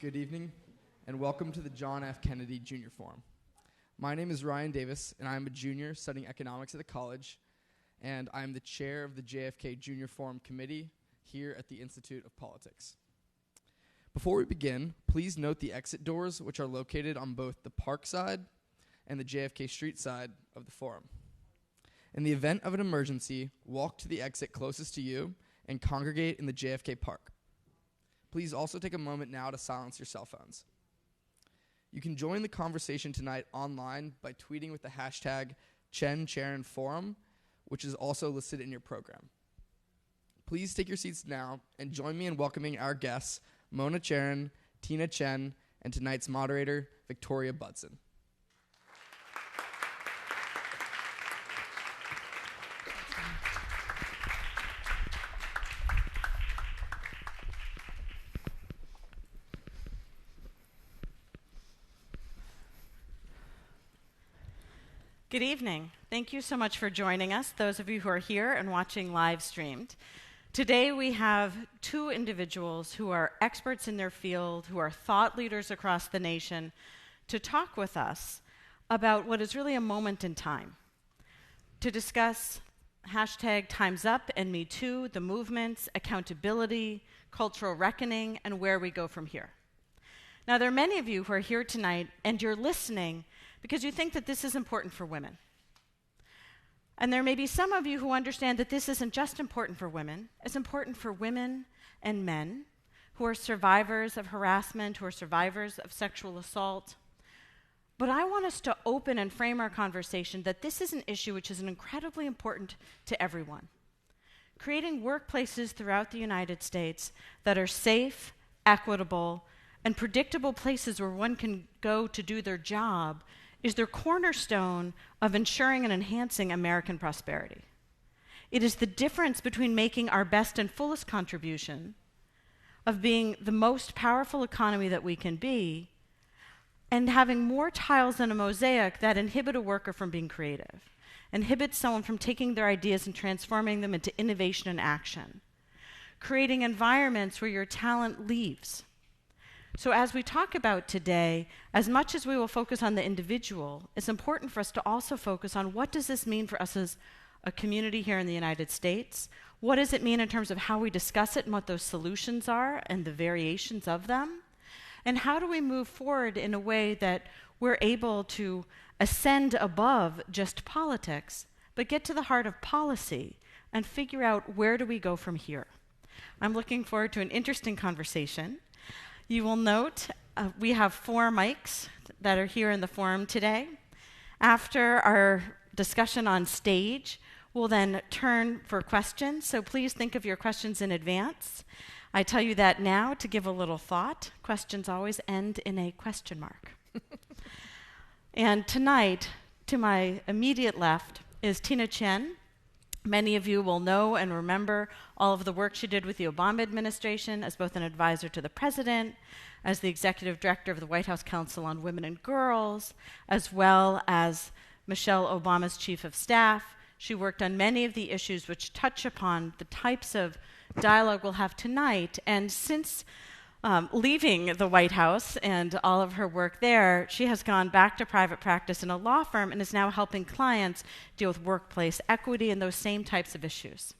Good evening, and welcome to the John F. Kennedy Jr. Forum. My name is Ryan Davis, and I'm a junior studying economics at the college, and I'm the chair of the JFK Junior Forum Committee here at the Institute of Politics. Before we begin, please note the exit doors, which are located on both the park side and the JFK Street side of the forum. In the event of an emergency, walk to the exit closest to you and congregate in the JFK Park. Please also take a moment now to silence your cell phones. You can join the conversation tonight online by tweeting with the hashtag Chen, Charen Forum, which is also listed in your program. Please take your seats now and join me in welcoming our guests, Mona Charen, Tchen, and tonight's moderator, Victoria Budson. Good evening. Thank you so much for joining us, those of you who are here and watching live streamed. Today we have two individuals who are experts in their field, who are thought leaders across the nation, to talk with us about what is really a moment in time, to discuss hashtag Time's Up and Me Too, the movements, accountability, cultural reckoning, and where we go from here. Now, there are many of you who are here tonight and you're listening because you think that this is important for women. And there may be some of you who understand that this isn't just important for women, it's important for women and men who are survivors of harassment, who are survivors of sexual assault. But I want us to open and frame our conversation that this is an issue which is incredibly important to everyone. Creating workplaces throughout the United States that are safe, equitable, and predictable places where one can go to do their job is their cornerstone of ensuring and enhancing American prosperity. It is the difference between making our best and fullest contribution, of being the most powerful economy that we can be, and having more tiles in a mosaic that inhibit a worker from being creative, inhibit someone from taking their ideas and transforming them into innovation and action, creating environments where your talent leaves. So as we talk about today, as much as we will focus on the individual, it's important for us to also focus on what does this mean for us as a community here in the United States? What does it mean in terms of how we discuss it and what those solutions are and the variations of them? And how do we move forward in a way that we're able to ascend above just politics, but get to the heart of policy and figure out where do we go from here? I'm looking forward to an interesting conversation. You will note we have 4 mics that are here in the forum today. After our discussion on stage, we'll then turn for questions, so please think of your questions in advance. I tell you that now to give a little thought. Questions always end in a question mark. And tonight, to my immediate left, is Tchen. Many of you will know and remember all of the work she did with the Obama administration as both an advisor to the president, as the executive director of the White House Council on Women and Girls, as well as Michelle Obama's chief of staff. She worked on many of the issues which touch upon the types of dialogue we'll have tonight. And since leaving the White House and all of her work there, she has gone back to private practice in a law firm and is now helping clients deal with workplace equity and those same types of issues.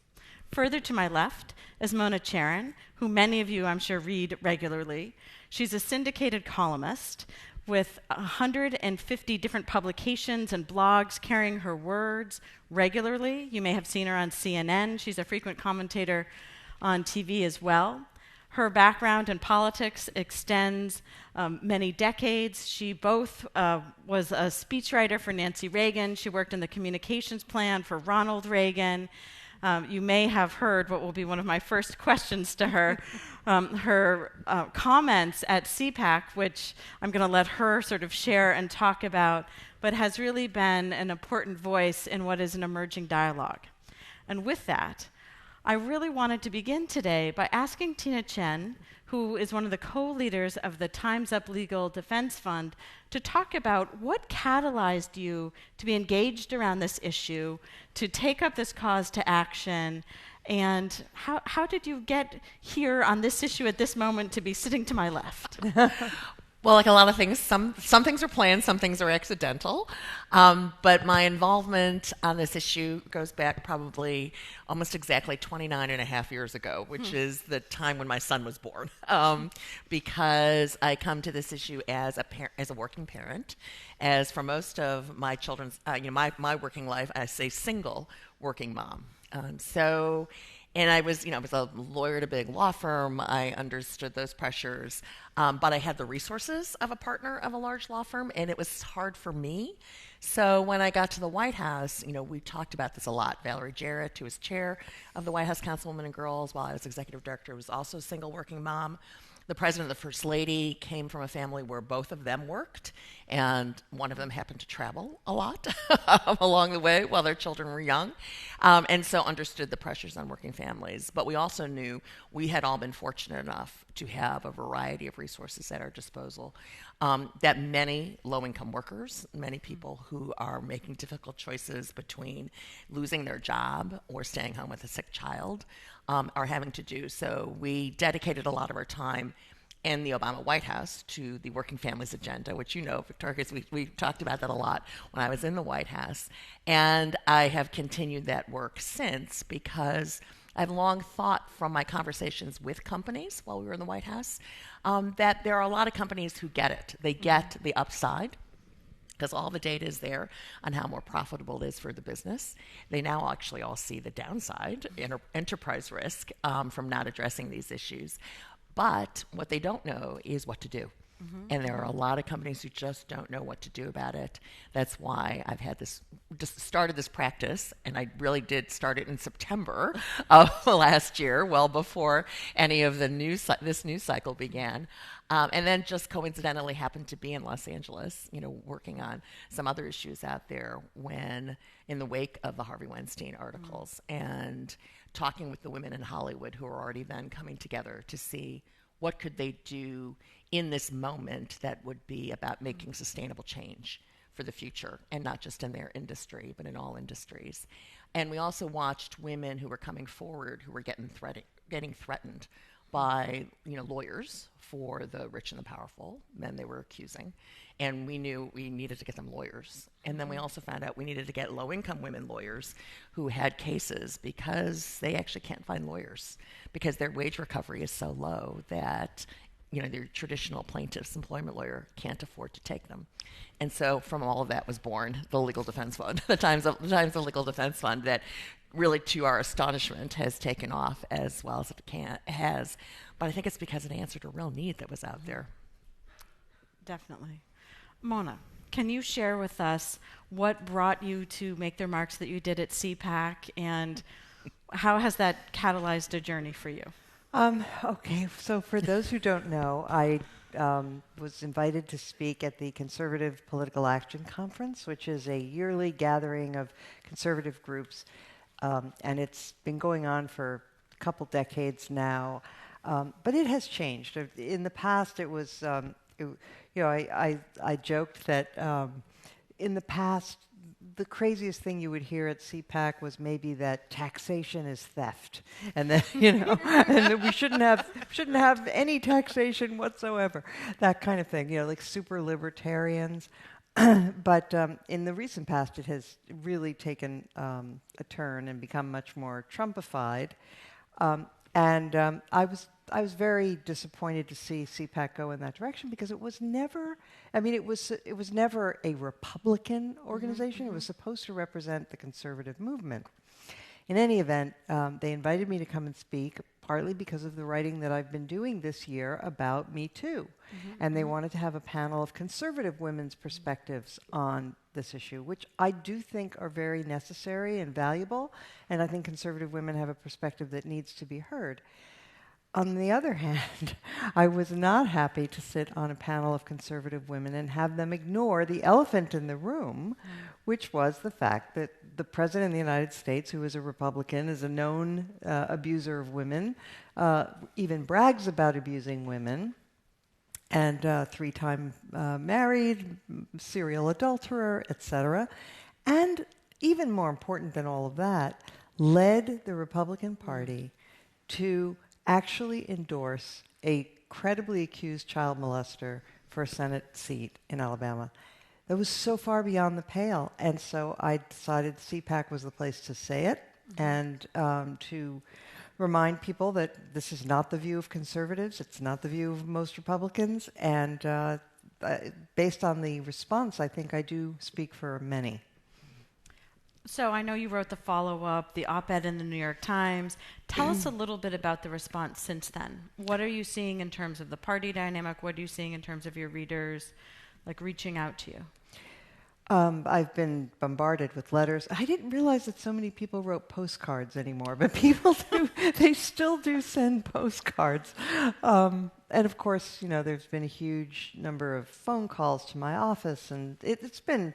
Further to my left is Mona Charen, who many of you, I'm sure, read regularly. She's a syndicated columnist with 150 different publications and blogs carrying her words regularly. You may have seen her on CNN. She's a frequent commentator on TV as well. Her background in politics extends many decades. She both was a speechwriter for Nancy Reagan. She worked in the communications plan for Ronald Reagan. You may have heard what will be one of my first questions to her, her comments at CPAC, which I'm going to let her sort of share and talk about, but has really been an important voice in what is an emerging dialogue. And with that, I really wanted to begin today by asking Tchen, who is one of the co-leaders of the Time's Up Legal Defense Fund, to talk about what catalyzed you to be engaged around this issue, to take up this cause to action, And how did you get here on this issue at this moment to be sitting to my left? Well, like a lot of things, some things are planned, some things are accidental. But my involvement on this issue goes back probably almost exactly 29 and a half years ago, which is the time when my son was born. Because I come to this issue as a working parent, as for most of my children's, my working life, I say single working mom. And I was a lawyer at a big law firm. I understood those pressures, but I had the resources of a partner of a large law firm, and it was hard for me. So when I got to the White House, we talked about this a lot. Valerie Jarrett, who was chair of the White House Council of Women and Girls, while I was executive director, was also a single working mom. The president and the first lady came from a family where both of them worked, and one of them happened to travel a lot along the way while their children were young, and so understood the pressures on working families. But we also knew we had all been fortunate enough to have a variety of resources at our disposal, that many low-income workers, many people who are making difficult choices between losing their job or staying home with a sick child, are having to do. So we dedicated a lot of our time in the Obama White House to the working families agenda, which Victoria, we talked about that a lot when I was in the White House. And I have continued that work since, because I've long thought from my conversations with companies while we were in the White House, that there are a lot of companies who get it. They get the upside, because all the data is there on how more profitable it is for the business. They now actually all see the downside, enterprise risk, from not addressing these issues. But what they don't know is what to do. And there are a lot of companies who just don't know what to do about it. That's why I've just started this practice, and I really did start it in September of last year, well before any of the this news cycle began. And then just coincidentally happened to be in Los Angeles, working on some other issues out there when in the wake of the Harvey Weinstein articles, and talking with the women in Hollywood who are already then coming together to see what could they do in this moment that would be about making sustainable change for the future, and not just in their industry, but in all industries. And we also watched women who were coming forward who were getting threatened by lawyers for the rich and the powerful, men they were accusing. And we knew we needed to get them lawyers. And then we also found out we needed to get low-income women lawyers who had cases, because they actually can't find lawyers because their wage recovery is so low that their traditional plaintiff's employment lawyer can't afford to take them. And so from all of that was born the Legal Defense Fund, the Times of Legal Defense Fund, that really, to our astonishment, has taken off as well as it has. But I think it's because it answered a real need that was out there. Definitely. Mona, can you share with us what brought you to make the remarks that you did at CPAC, and how has that catalyzed a journey for you? Okay, so for those who don't know, I was invited to speak at the Conservative Political Action Conference, which is a yearly gathering of conservative groups, and it's been going on for a couple decades now, but it has changed. In the past, it was, I joked that in the past, the craziest thing you would hear at CPAC was maybe that taxation is theft, and that and that we shouldn't have any taxation whatsoever, that kind of thing, like super libertarians. But in the recent past, it has really taken a turn and become much more Trumpified. And I was very disappointed to see CPAC go in that direction, because it was never, it was never a Republican organization. It was supposed to represent the conservative movement. In any event, they invited me to come and speak, partly because of the writing that I've been doing this year about Me Too. And they wanted to have a panel of conservative women's perspectives on this issue, which I do think are very necessary and valuable, and I think conservative women have a perspective that needs to be heard. On the other hand, I was not happy to sit on a panel of conservative women and have them ignore the elephant in the room, which was the fact that the President of the United States, who is a Republican, is a known abuser of women, even brags about abusing women, and 3-time married, serial adulterer, etc. And even more important than all of that, led the Republican Party to actually endorse a credibly accused child molester for a Senate seat in Alabama. That was so far beyond the pale. And so I decided CPAC was the place to say it and to remind people that this is not the view of conservatives. It's not the view of most Republicans. And based on the response, I think I do speak for many. So I know you wrote the follow-up, the op-ed in the New York Times. Tell us a little bit about the response since then. What are you seeing in terms of the party dynamic? What are you seeing in terms of your readers, like, reaching out to you? I've been bombarded with letters. I didn't realize that so many people wrote postcards anymore, but people do. They still do send postcards. And of course, there's been a huge number of phone calls to my office, and it's been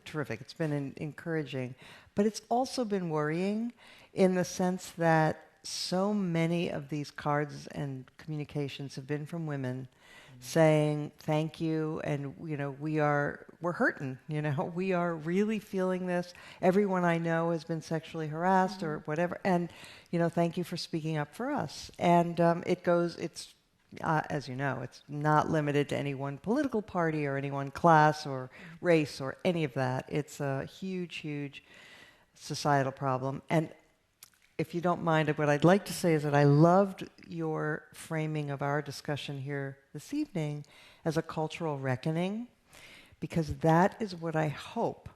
terrific. It's been encouraging, but it's also been worrying in the sense that so many of these cards and communications have been from women saying thank you, and we're hurting. We are really feeling this. Everyone I know has been sexually harassed or whatever, and thank you for speaking up for us. And it's as you know, it's not limited to any one political party or any one class or race or any of that. It's a huge, huge societal problem. And if you don't mind, what I'd like to say is that I loved your framing of our discussion here this evening as a cultural reckoning, because that is what I hope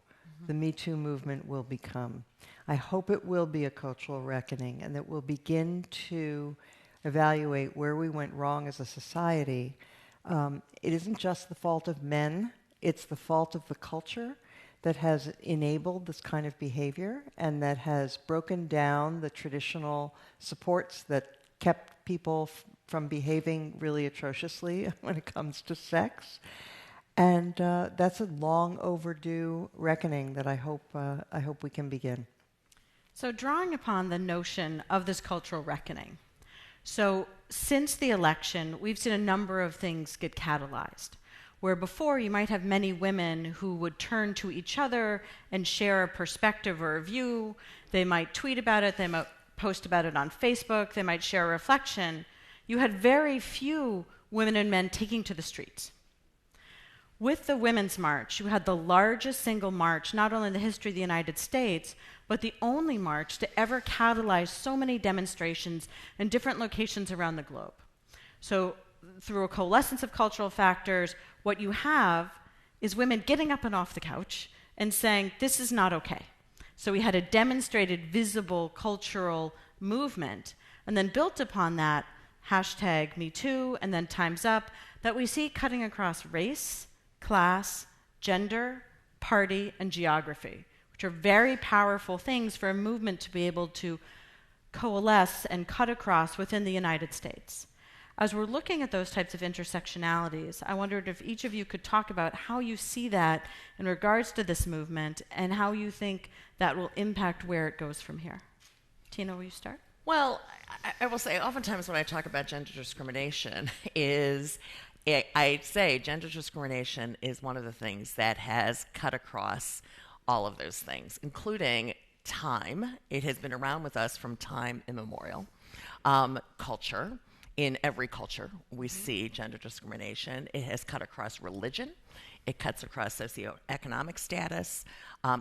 the Me Too movement will become. I hope it will be a cultural reckoning, and that we'll begin to evaluate where we went wrong as a society. It isn't just the fault of men, it's the fault of the culture that has enabled this kind of behavior and that has broken down the traditional supports that kept people from behaving really atrociously when it comes to sex. And that's a long overdue reckoning that I hope we can begin. So drawing upon the notion of this cultural reckoning, so since the election, we've seen a number of things get catalyzed. Where before you might have many women who would turn to each other and share a perspective or a view. They might tweet about it, they might post about it on Facebook, they might share a reflection. You had very few women and men taking to the streets. With the Women's March, you had the largest single march, not only in the history of the United States, but the only march to ever catalyze so many demonstrations in different locations around the globe. So through a coalescence of cultural factors, what you have is women getting up and off the couch and saying, this is not okay. So we had a demonstrated, visible cultural movement, and then built upon that, #MeToo, and then Time's Up, that we see cutting across race, class, gender, party, and geography, which are very powerful things for a movement to be able to coalesce and cut across within the United States. As we're looking at those types of intersectionalities, I wondered if each of you could talk about how you see that in regards to this movement and how you think that will impact where it goes from here. Tina, will you start? Well, I will say, oftentimes when I talk about gender discrimination, I say gender discrimination is one of the things that has cut across all of those things, including time. It has been around with us from time immemorial. Culture. In every culture, we see gender discrimination. It has cut across religion. It cuts across socioeconomic status.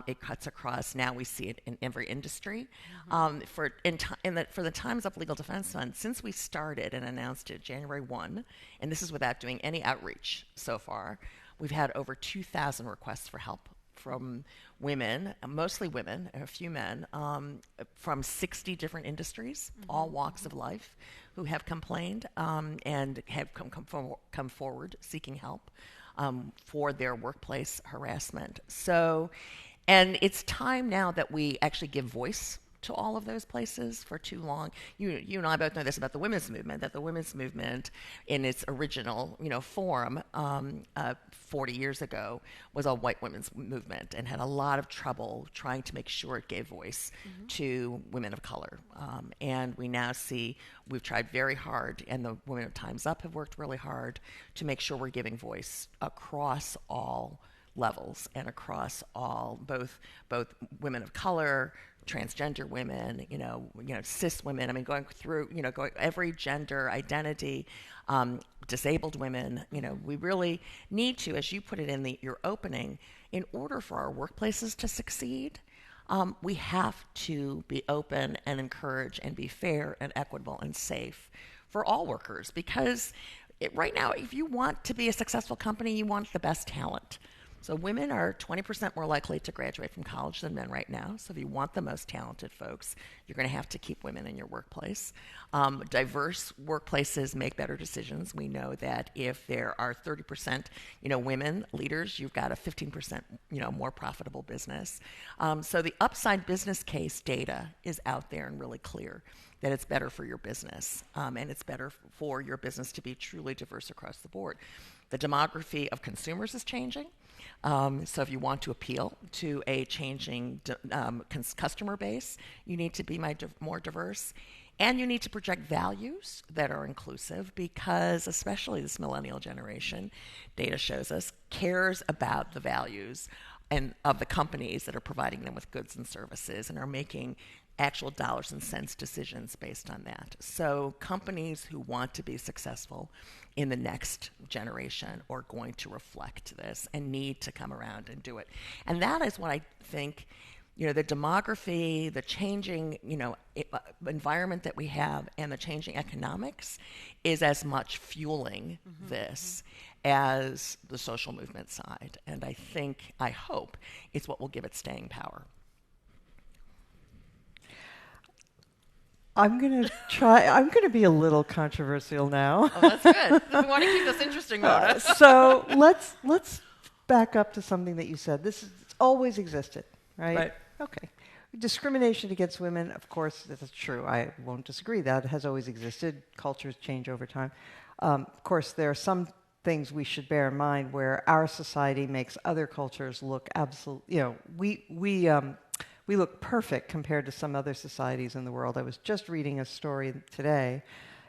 It cuts across, now we see it in every industry. For the Time's Up Legal Defense Fund, since we started and announced it January 1, and this is without doing any outreach so far, we've had over 2,000 requests for help from women, mostly women, a few men, from 60 different industries, all walks of life, who have complained and have come forward seeking help for their workplace harassment. So, and it's time now that we actually give voice to all of those places. For too long, you and I both know this about the women's movement, that the women's movement in its original form 40 years ago was a white women's movement and had a lot of trouble trying to make sure it gave voice to women of color. And we now see we've tried very hard, and the Women of Time's Up have worked really hard to make sure we're giving voice across all levels and across all, both women of color, transgender women, cis women. I mean, going through, going every gender identity, disabled women. We really need to, as you put it in your opening, in order for our workplaces to succeed, we have to be open and encourage and be fair and equitable and safe for all workers. Because right now, if you want to be a successful company, you want the best talent. So women are 20% more likely to graduate from college than men right now. So if you want the most talented folks, you're going to have to keep women in your workplace. Diverse workplaces make better decisions. We know that if there are 30%, women leaders, you've got a 15%, more profitable business. So the upside business case data is out there and really clear that it's better for your business, and it's better for your business to be truly diverse across the board. The demography of consumers is changing. So if you want to appeal to a changing customer base, you need to be more diverse. And you need to project values that are inclusive, because especially this millennial generation, data shows us, cares about the values and of the companies that are providing them with goods and services and are making actual dollars and cents decisions based on that. So companies who want to be successful in the next generation are going to reflect this and need to come around and do it. And that is what I think, the demography, the changing, environment that we have and the changing economics is as much fueling this as the social movement side. And I hope it's what will give it staying power. I'm going to be a little controversial now. Oh, that's good. We want to keep this interesting, Mona. So let's back up to something that you said. It's always existed, right? Right. Okay. Discrimination against women, of course, that's true. I won't disagree. That has always existed. Cultures change over time. Of course, there are some things we should bear in mind where our society makes other cultures look we look perfect compared to some other societies in the world. I was just reading a story today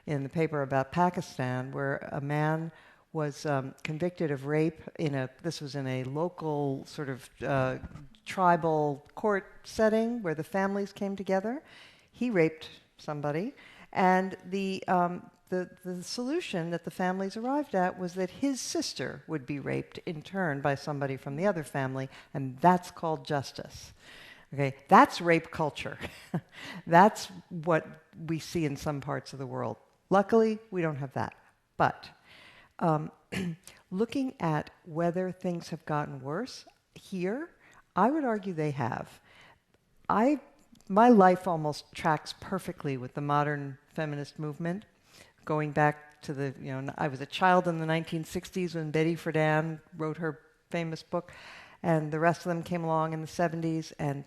in the paper about Pakistan where a man was convicted of rape this was in a local sort of tribal court setting where the families came together. He raped somebody, and the solution that the families arrived at was that his sister would be raped in turn by somebody from the other family, and that's called justice. Okay, that's rape culture. That's what we see in some parts of the world. Luckily, we don't have that. But looking at whether things have gotten worse here, I would argue they have. My life almost tracks perfectly with the modern feminist movement, going back to I was a child in the 1960s when Betty Friedan wrote her famous book, and the rest of them came along in the 70s, and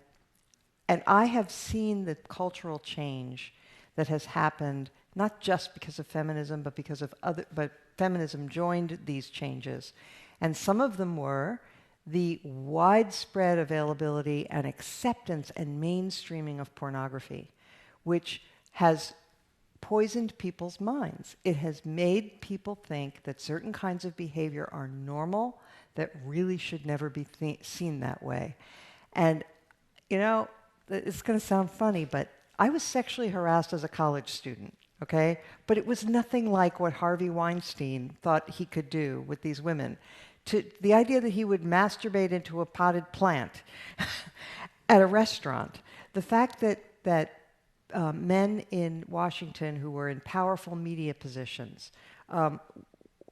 I have seen the cultural change that has happened, not just because of feminism, but because of but feminism joined these changes. And some of them were the widespread availability and acceptance and mainstreaming of pornography, which has poisoned people's minds. It has made people think that certain kinds of behavior are normal, that really should never be seen that way. And, it's going to sound funny, but I was sexually harassed as a college student, okay? But it was nothing like what Harvey Weinstein thought he could do with these women. The idea that he would masturbate into a potted plant at a restaurant, the fact that men in Washington who were in powerful media positions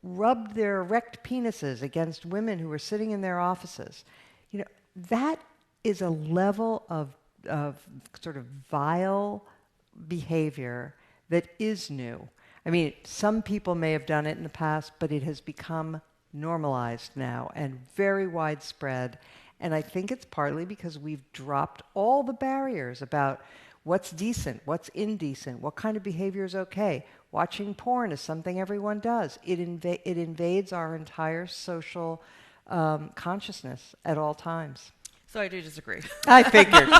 rubbed their erect penises against women who were sitting in their offices, that is a level of sort of vile behavior that is new. I mean, some people may have done it in the past, but it has become normalized now and very widespread. And I think it's partly because we've dropped all the barriers about what's decent, what's indecent, what kind of behavior is okay. Watching porn is something everyone does. It invades our entire social consciousness at all times. So I do disagree. I figured.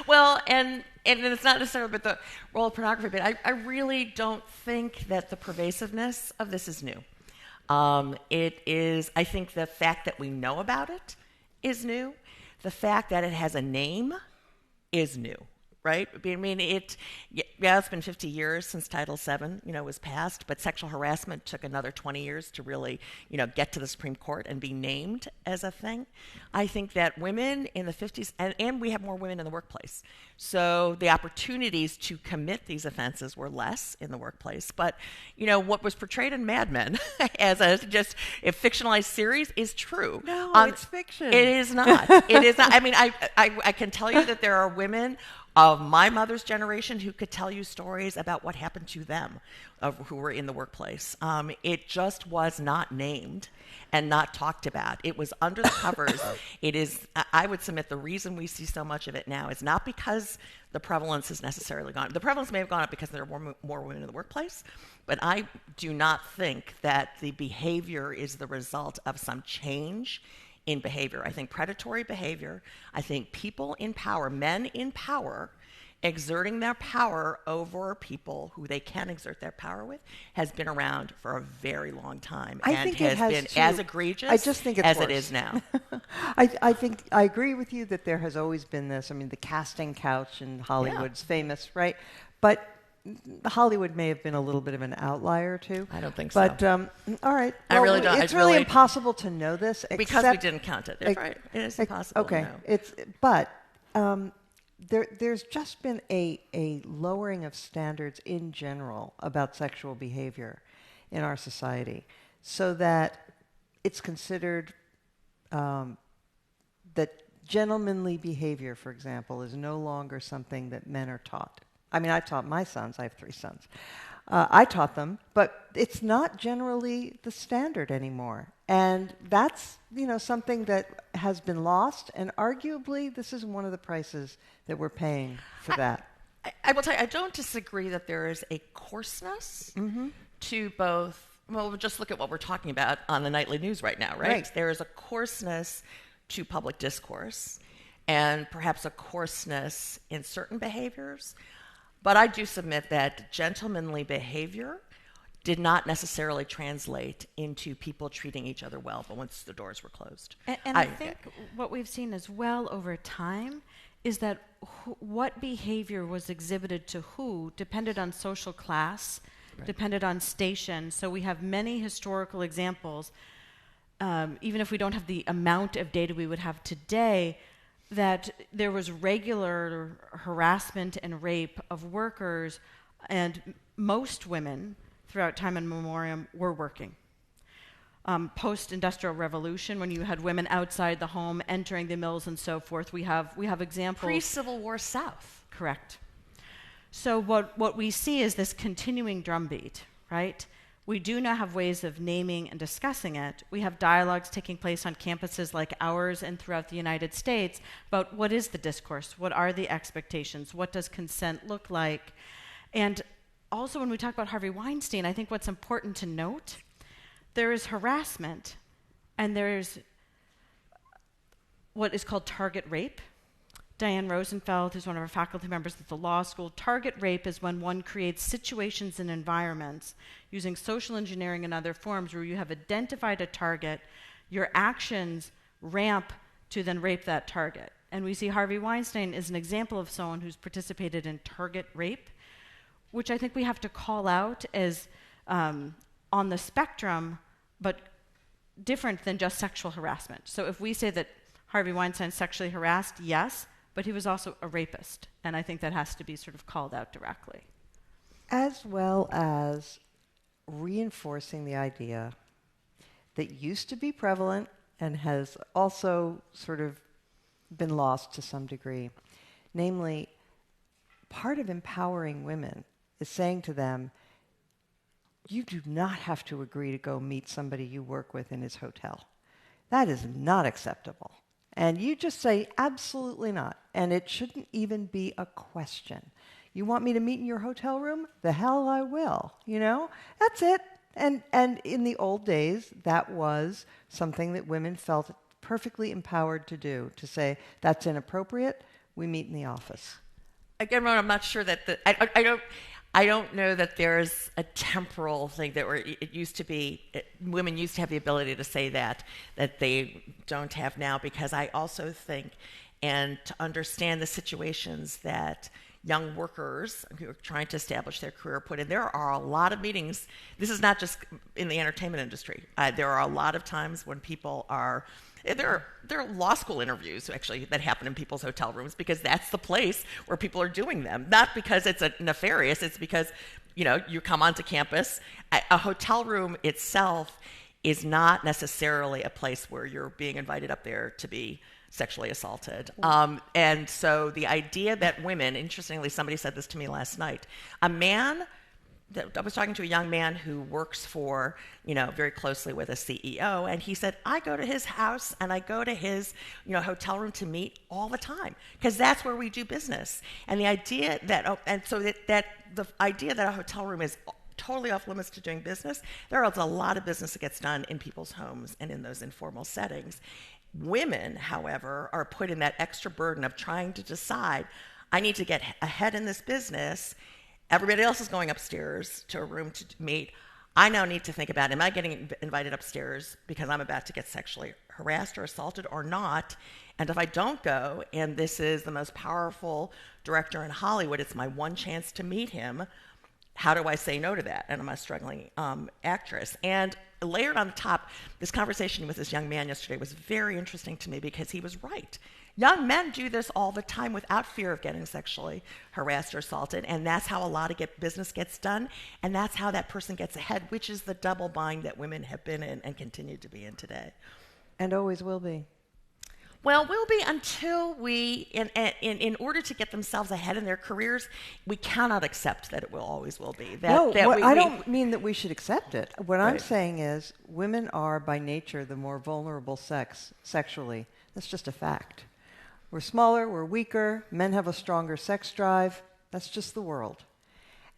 Well, and it's not necessarily about the role of pornography, but I really don't think that the pervasiveness of this is new. It is, I think the fact that we know about it is new. The fact that it has a name is new, right? I mean, it's been 50 years since Title VII, was passed, but sexual harassment took another 20 years to really, get to the Supreme Court and be named as a thing. I think that women in the 50s, and we have more women in the workplace, so the opportunities to commit these offenses were less in the workplace. But, what was portrayed in Mad Men as a fictionalized series is true. No, it's fiction. It is not. It is not. I mean, I can tell you that there are women of my mother's generation who could tell you stories about what happened to them who were in the workplace. It just was not named and not talked about. It was under the covers. It is, I would submit, the reason we see so much of it now is not because the prevalence has necessarily gone. The prevalence may have gone up because there are more women in the workplace, but I do not think that the behavior is the result of some change in behavior. I think predatory behavior, I think people in power, men in power, exerting their power over people who they can exert their power with, has been around for a very long time and has been as egregious as it is now. I think I agree with you that there has always been this. I mean, the casting couch in Hollywood's famous, right? But Hollywood may have been a little bit of an outlier too. I don't think so. But all right, well, I really don't. It's really impossible to know this because we didn't count it. Right? It is impossible. Okay, to know. There's just been a lowering of standards in general about sexual behavior in our society, so that it's considered that gentlemanly behavior, for example, is no longer something that men are taught. I mean, I taught my sons. I have 3 sons. I taught them, but it's not generally the standard anymore. And that's, something that has been lost. And arguably, this is one of the prices that we're paying for that. I will tell you, I don't disagree that there is a coarseness to both. Well, just look at what we're talking about on the nightly news right now, right? There is a coarseness to public discourse and perhaps a coarseness in certain behaviors. But I do submit that gentlemanly behavior did not necessarily translate into people treating each other well, but once the doors were closed. And I think what we've seen as well over time is that what behavior was exhibited to who depended on social class, depended on station. So we have many historical examples, even if we don't have the amount of data we would have today, that there was regular harassment and rape of workers, and most women throughout time and memoriam were working. Post-industrial revolution, when you had women outside the home entering the mills and so forth, we have examples. Pre-Civil War South. Correct. So what we see is this continuing drumbeat, right? We do now have ways of naming and discussing it. We have dialogues taking place on campuses like ours and throughout the United States about what is the discourse, what are the expectations, what does consent look like. And also when we talk about Harvey Weinstein, I think what's important to note, there is harassment and there's what is called target rape. Diane Rosenfeld, who's one of our faculty members at the law school, target rape is when one creates situations and environments using social engineering and other forms where you have identified a target, your actions ramp to then rape that target. And we see Harvey Weinstein is an example of someone who's participated in target rape, which I think we have to call out as on the spectrum, but different than just sexual harassment. So if we say that Harvey Weinstein sexually harassed, yes, but he was also a rapist, and I think that has to be sort of called out directly. As well as reinforcing the idea that used to be prevalent and has also sort of been lost to some degree. Namely, part of empowering women is saying to them, you do not have to agree to go meet somebody you work with in his hotel. That is not acceptable. And you just say, absolutely not. And it shouldn't even be a question. You want me to meet in your hotel room? The hell I will, That's it. And in the old days, that was something that women felt perfectly empowered to do, to say, that's inappropriate, we meet in the office. Again, Ron, I'm not sure that I don't know that there's a temporal thing that it used to be, women used to have the ability to say that they don't have now, because I also think and to understand the situations that young workers who are trying to establish their career put in. There are a lot of meetings. This is not just in the entertainment industry. There are a lot of times when people are, there are law school interviews actually that happen in people's hotel rooms, because that's the place where people are doing them. Not because it's nefarious, it's because, you come onto campus. A hotel room itself is not necessarily a place where you're being invited up there to be sexually assaulted. And so the idea that women, interestingly, somebody said this to me last night, I was talking to a young man who works for, very closely with a CEO, and he said, I go to his house and I go to his, hotel room to meet all the time, because that's where we do business. And the idea that, the idea that a hotel room is totally off limits to doing business, there is a lot of business that gets done in people's homes and in those informal settings. Women, however, are put in that extra burden of trying to decide, I need to get ahead in this business. Everybody else is going upstairs to a room to meet. I now need to think about, am I getting invited upstairs because I'm about to get sexually harassed or assaulted or not? And if I don't go, and this is the most powerful director in Hollywood, it's my one chance to meet him, how do I say no to that? And I'm a struggling actress. And layered on the top, this conversation with this young man yesterday was very interesting to me, because he was right. Young men do this all the time without fear of getting sexually harassed or assaulted, and that's how a lot of business gets done, and that's how that person gets ahead, which is the double bind that women have been in and continue to be in today. And always will be. Well, will be until we, in order to get themselves ahead in their careers, we cannot accept that it always will be. I don't mean that we should accept it. What right. I'm saying is women are by nature the more vulnerable sex sexually. That's just a fact. We're smaller, we're weaker, men have a stronger sex drive. That's just the world.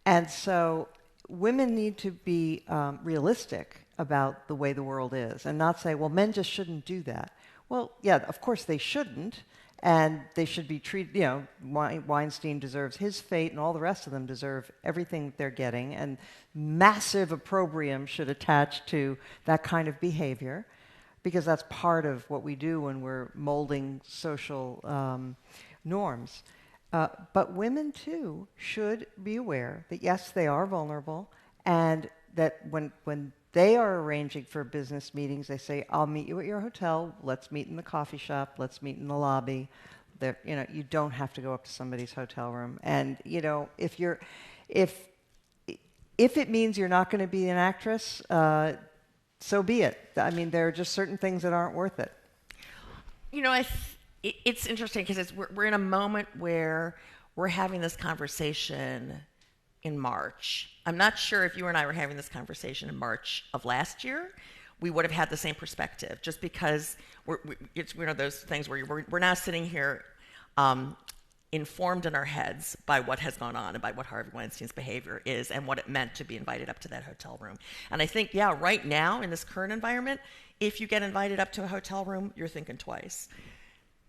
And so women need to be realistic about the way the world is and not say, well, men just shouldn't do that. Well, yeah, of course they shouldn't, and they should be treated, Weinstein deserves his fate, and all the rest of them deserve everything they're getting, and massive opprobrium should attach to that kind of behavior, because that's part of what we do when we're molding social norms. But women, too, should be aware that, yes, they are vulnerable, and that when they are arranging for business meetings, they say, I'll meet you at your hotel, let's meet in the coffee shop, let's meet in the lobby. You don't have to go up to somebody's hotel room. And, if it means you're not going to be an actress, so be it. I mean, there are just certain things that aren't worth it. It's interesting because we're in a moment where we're having this conversation in March. I'm not sure if you and I were having this conversation in March of last year, we would have had the same perspective, just because it's one of those things where we're now sitting here informed in our heads by what has gone on and by what Harvey Weinstein's behavior is and what it meant to be invited up to that hotel room. And I think, right now in this current environment, if you get invited up to a hotel room, you're thinking twice.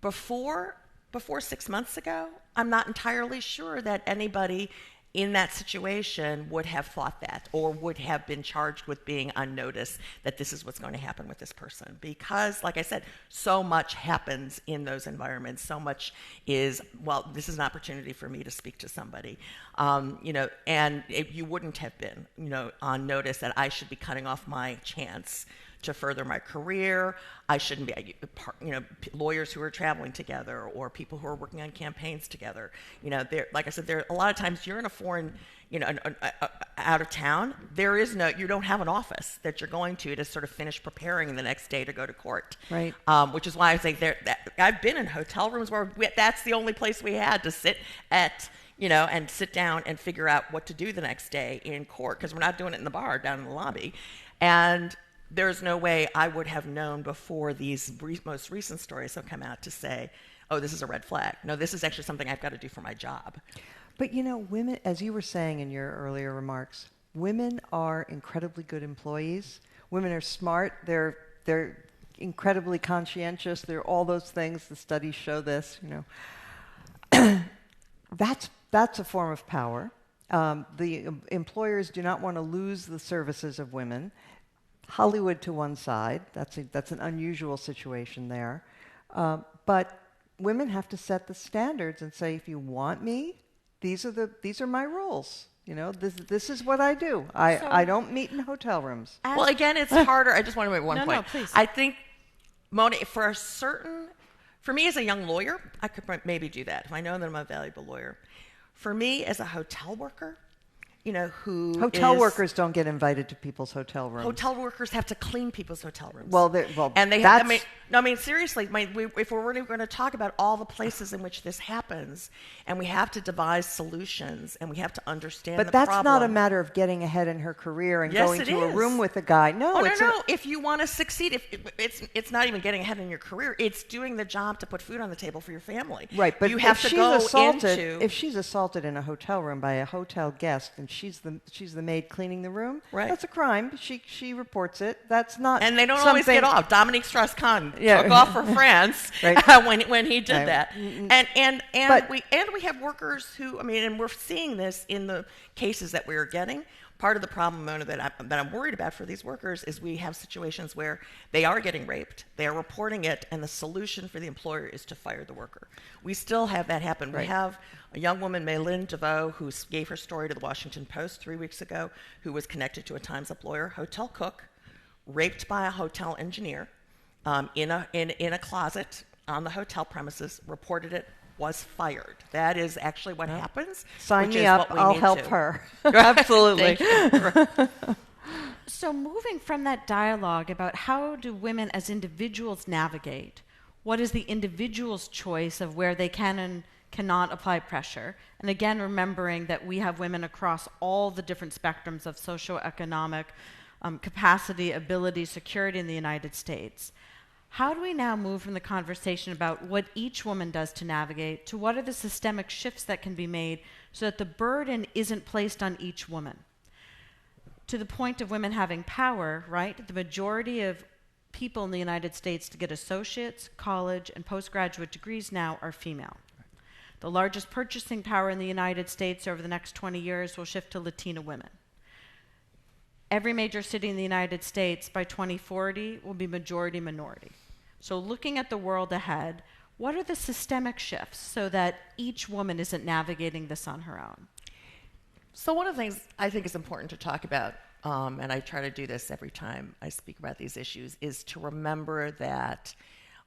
Before 6 months ago, I'm not entirely sure that anybody in that situation would have thought that, or would have been charged with being unnoticed, that this is what's going to happen with this person. Because, like I said, so much happens in those environments. So much is, well, this is an opportunity for me to speak to somebody. And you wouldn't have been, on notice that I should be cutting off my chance to further my career. I shouldn't be, lawyers who are traveling together, or people who are working on campaigns together. Like I said, there a lot of times you're in a foreign, out of town. You don't have an office that you're going to sort of finish preparing the next day to go to court. Right. Which is why I think I've been in hotel rooms where that's the only place we had to sit at. And sit down and figure out what to do the next day in court, because we're not doing it in the bar down in the lobby. And there's no way I would have known before these most recent stories have come out to say, oh, this is a red flag. No, this is actually something I've got to do for my job. But women, as you were saying in your earlier remarks, women are incredibly good employees. Women are smart. They're incredibly conscientious. They're all those things. The studies show this. That's a form of power. The employers do not want to lose the services of women. Hollywood to one side, that's an unusual situation there. But women have to set the standards and say, if you want me, these are my rules. This is what I do. I don't meet in hotel rooms. Well, again, it's harder. I just want to make one point. No, please. I think, Mona, for me as a young lawyer, I could maybe do that if I know that I'm a valuable lawyer. For me as a hotel worker, hotel workers don't get invited to people's hotel rooms. Hotel workers have to clean people's hotel rooms. And they have. Seriously. If we're really going to talk about all the places in which this happens, and we have to devise solutions, and we have to understand. But that's not a matter of getting ahead in her career and going to a room with a guy. No, If you want to succeed, it's not even getting ahead in your career. It's doing the job to put food on the table for your family. Right, but you have if she's assaulted in a hotel room by a hotel guest and she's the maid cleaning the room, right. That's a crime. She reports it. That's not. And they don't always get off. Dominique Strauss-Kahn took off for France when he did that. And we have workers who, and we're seeing this in the cases that we're getting. Part of the problem, Mona, that I'm worried about for these workers is we have situations where they are getting raped, they are reporting it, and the solution for the employer is to fire the worker. We still have that happen. Right. We have a young woman, Maylin DeVoe, who gave her story to the Washington Post 3 weeks ago, who was connected to a Time's Up lawyer, hotel cook, raped by a hotel engineer in a closet on the hotel premises, reported it, was fired. That is actually what happens. Sign me up. I'll help her. Absolutely. So moving from that dialogue about how do women as individuals navigate, what is the individual's choice of where they can and cannot apply pressure, and again remembering that we have women across all the different spectrums of socioeconomic capacity, ability, security in the United States. How do we now move from the conversation about what each woman does to navigate to what are the systemic shifts that can be made so that the burden isn't placed on each woman? To the point of women having power, right? The majority of people in the United States to get associates, college, and postgraduate degrees now are female. The largest purchasing power in the United States over the next 20 years will shift to Latina women. Every major city in the United States by 2040 will be majority minority. So looking at the world ahead, what are the systemic shifts so that each woman isn't navigating this on her own? So one of the things I think is important to talk about, and I try to do this every time I speak about these issues, is to remember that,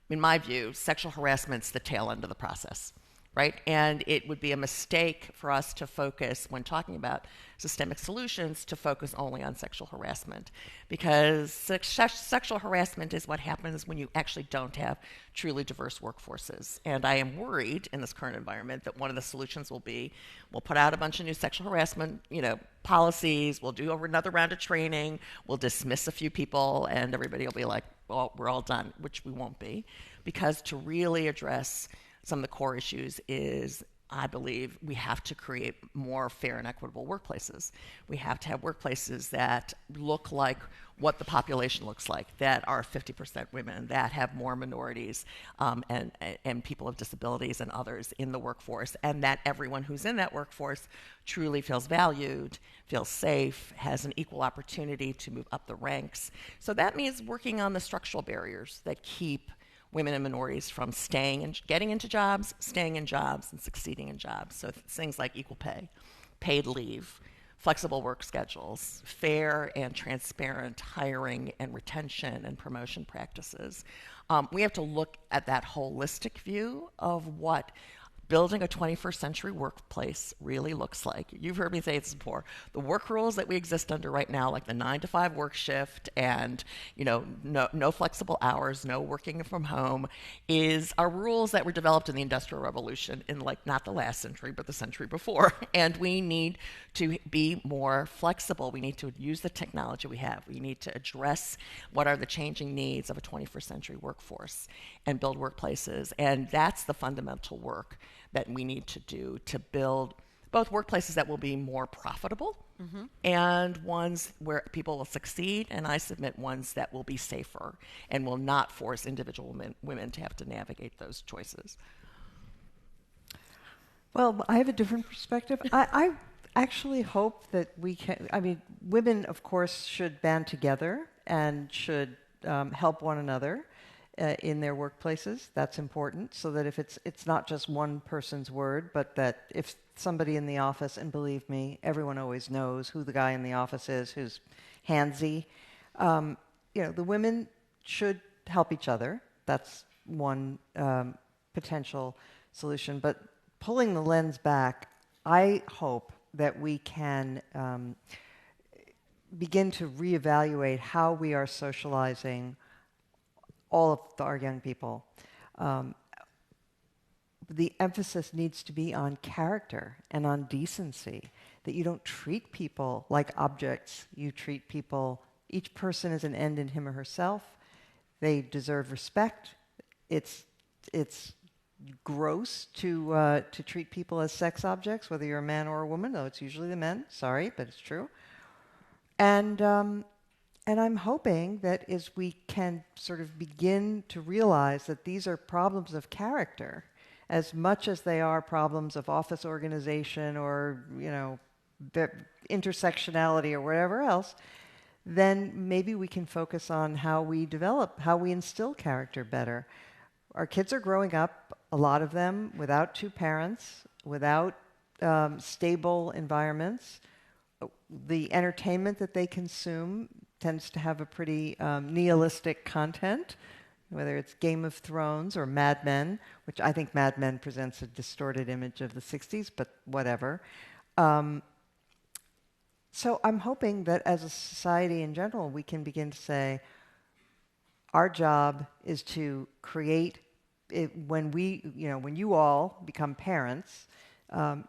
in my view, sexual harassment's the tail end of the process. Right? And it would be a mistake for us to focus, when talking about systemic solutions, to focus only on sexual harassment. Because sexual harassment is what happens when you actually don't have truly diverse workforces. And I am worried in this current environment that one of the solutions will be, we'll put out a bunch of new sexual harassment, policies, we'll do another round of training, we'll dismiss a few people, and everybody will be like, well, we're all done, which we won't be. Because to really address some of the core issues is, I believe, we have to create more fair and equitable workplaces. We have to have workplaces that look like what the population looks like, that are 50% women, that have more minorities and people with disabilities and others in the workforce, and that everyone who's in that workforce truly feels valued, feels safe, has an equal opportunity to move up the ranks. So that means working on the structural barriers that keep women and minorities from staying and getting into jobs, staying in jobs, and succeeding in jobs. So things like equal pay, paid leave, flexible work schedules, fair and transparent hiring and retention and promotion practices. We have to look at that holistic view of what building a 21st century workplace really looks like. You've heard me say this before. The work rules that we exist under right now, like the 9-to-5 work shift and no flexible hours, no working from home, are rules that were developed in the Industrial Revolution in not the last century, but the century before. And we need to be more flexible. We need to use the technology we have. We need to address what are the changing needs of a 21st century workforce and build workplaces. And that's the fundamental work that we need to do to build both workplaces that will be more profitable and ones where people will succeed, and I submit ones that will be safer and will not force individual women to have to navigate those choices. Well, I have a different perspective. I actually hope that we can, women, of course, should band together and should help one another. in their workplaces. That's important, so that if it's not just one person's word, but that if somebody in the office, and believe me, everyone always knows who the guy in the office is who's handsy. The women should help each other. That's one potential solution. But pulling the lens back, I hope that we can begin to reevaluate how we are socializing all of our young people. The emphasis needs to be on character and on decency, that you don't treat people like objects. You treat people, each person is an end in him or herself. They deserve respect. It's gross to treat people as sex objects, whether you're a man or a woman, though it's usually the men. Sorry, but it's true. And I'm hoping that as we can sort of begin to realize that these are problems of character, as much as they are problems of office organization or, intersectionality or whatever else, then maybe we can focus on how we instill character better. Our kids are growing up, a lot of them, without two parents, without stable environments. The entertainment that they consume tends to have a pretty nihilistic content, whether it's Game of Thrones or Mad Men, which I think Mad Men presents a distorted image of the 60s, but whatever. So I'm hoping that as a society in general, we can begin to say, our job is to create, when you all become parents,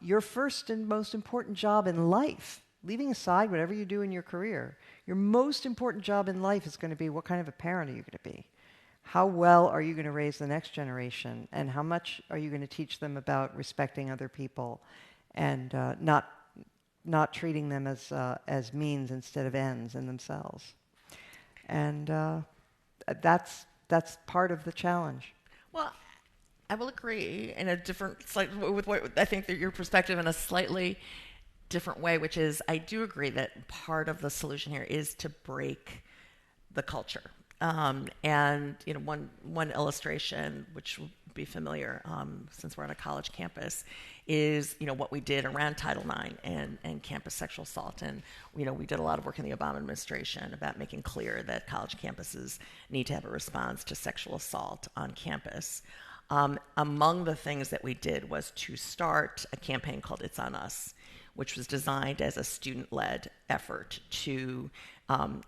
your first and most important job in life, leaving aside whatever you do in your career, your most important job in life is going to be, what kind of a parent are you going to be? How well are you going to raise the next generation? And how much are you going to teach them about respecting other people and not treating them as means instead of ends in themselves? And that's part of the challenge. Well, I will agree in a different, with what I think that your perspective in a slightly different way, which is I do agree that part of the solution here is to break the culture. And one illustration, which will be familiar since we're on a college campus, is what we did around Title IX and campus sexual assault. And we did a lot of work in the Obama administration about making clear that college campuses need to have a response to sexual assault on campus. Among the things that we did was to start a campaign called It's On Us, which was designed as a student-led effort to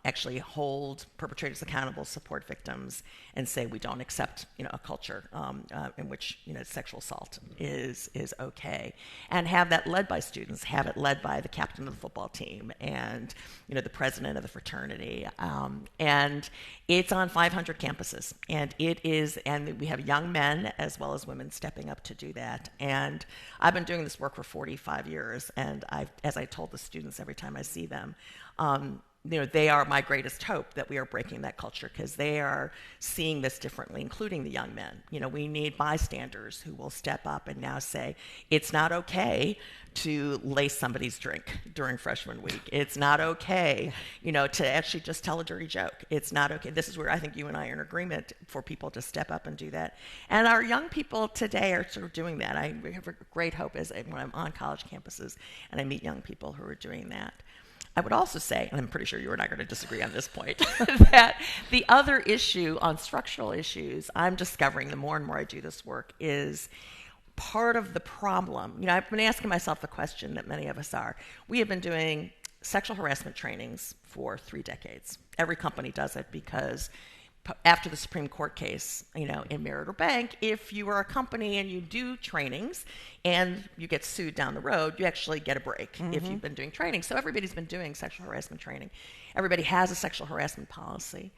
actually hold perpetrators accountable, support victims, and say we don't accept a culture in which sexual assault is okay, and have that led by students, have it led by the captain of the football team and the president of the fraternity, and it's on 500 campuses, and we have young men as well as women stepping up to do that. And I've been doing this work for 45 years, and as I told the students every time I see them, they are my greatest hope that we are breaking that culture, because they are seeing this differently, including the young men. We need bystanders who will step up and now say, it's not okay to lace somebody's drink during freshman week. It's not okay, to actually just tell a dirty joke. It's not okay. This is where I think you and I are in agreement for people to step up and do that. And our young people today are sort of doing that. I have a great hope when I'm on college campuses and I meet young people who are doing that. I would also say, and I'm pretty sure you and I are going to disagree on this point, that the other issue on structural issues I'm discovering the more and more I do this work is part of the problem. I've been asking myself the question that many of us are. We have been doing sexual harassment trainings for 3 decades. Every company does it because after the Supreme Court case, in Merritt or Bank, if you are a company and you do trainings and you get sued down the road, you actually get a break if you've been doing training. So everybody's been doing sexual harassment training. Everybody has a sexual harassment policy.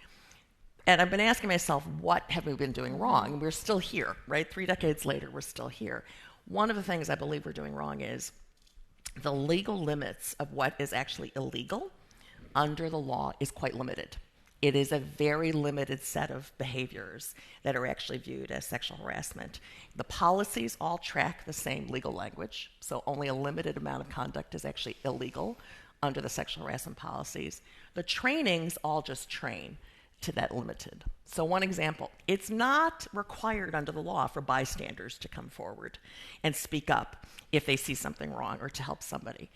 And I've been asking myself, what have we been doing wrong? And we're still here, right? 3 decades later, we're still here. One of the things I believe we're doing wrong is the legal limits of what is actually illegal under the law is quite limited. It is a very limited set of behaviors that are actually viewed as sexual harassment. The policies all track the same legal language, so only a limited amount of conduct is actually illegal under the sexual harassment policies. The trainings all just train to that limited. So one example, it's not required under the law for bystanders to come forward and speak up if they see something wrong or to help somebody.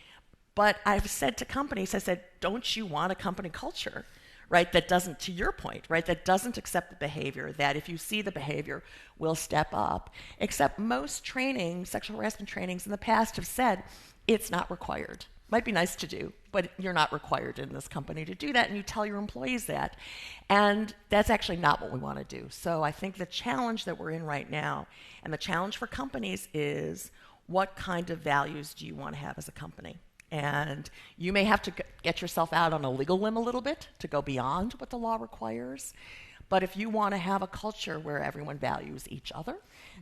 But I've said to companies, I said, don't you want a company culture, right, that doesn't, to your point, right, that doesn't accept the behavior, that if you see the behavior, will step up, except most trainings, sexual harassment trainings in the past have said it's not required. Might be nice to do, but you're not required in this company to do that, and you tell your employees that. And that's actually not what we want to do. So I think the challenge that we're in right now, and the challenge for companies is, what kind of values do you want to have as a company? And you may have to get yourself out on a legal limb a little bit to go beyond what the law requires. But if you want to have a culture where everyone values each other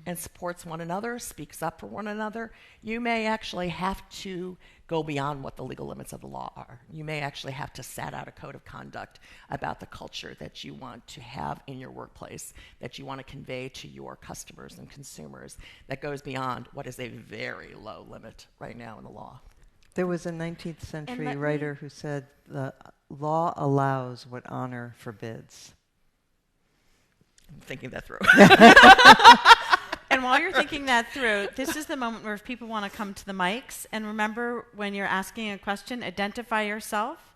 and supports one another, speaks up for one another, you may actually have to go beyond what the legal limits of the law are. You may actually have to set out a code of conduct about the culture that you want to have in your workplace, that you want to convey to your customers and consumers, that goes beyond what is a very low limit right now in the law. There was a 19th century writer who said, the law allows what honor forbids. I'm thinking that through. And while you're thinking that through, this is the moment where if people want to come to the mics, and remember when you're asking a question, identify yourself,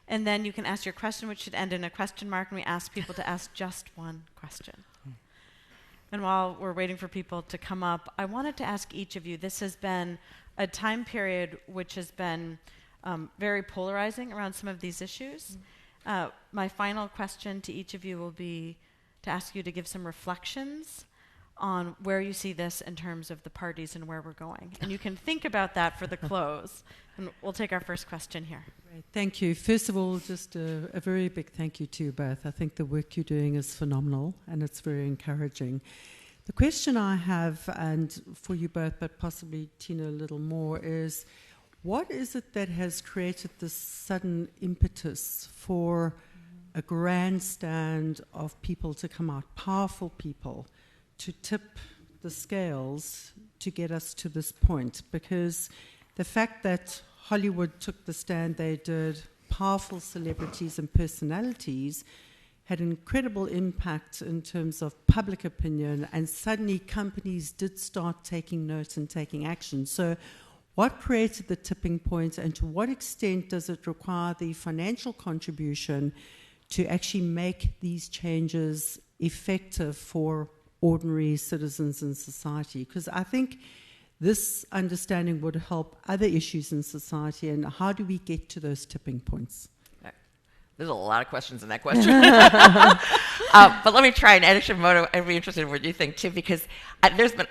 and then you can ask your question, which should end in a question mark, and we ask people to ask just one question. And while we're waiting for people to come up, I wanted to ask each of you, this has been a time period which has been very polarizing around some of these issues. My final question to each of you will be to ask you to give some reflections on where you see this in terms of the parties and where we're going. And you can think about that for the close. And we'll take our first question here. Great. Thank you. First of all, just a very big thank you to you both. I think the work you're doing is phenomenal and it's very encouraging. The question I have, and for you both, but possibly Tina a little more, is what is it that has created this sudden impetus for a grandstand of people to come out, powerful people, to tip the scales to get us to this point? Because the fact that Hollywood took the stand they did, powerful celebrities and personalities, had incredible impact in terms of public opinion, and suddenly companies did start taking note and taking action. So what created the tipping point, and to what extent does it require the financial contribution to actually make these changes effective for ordinary citizens in society? Because I think this understanding would help other issues in society, and how do we get to those tipping points? There's a lot of questions in that question. But let me try, and Edishimoto, I'd be interested in what you think too, because there's been,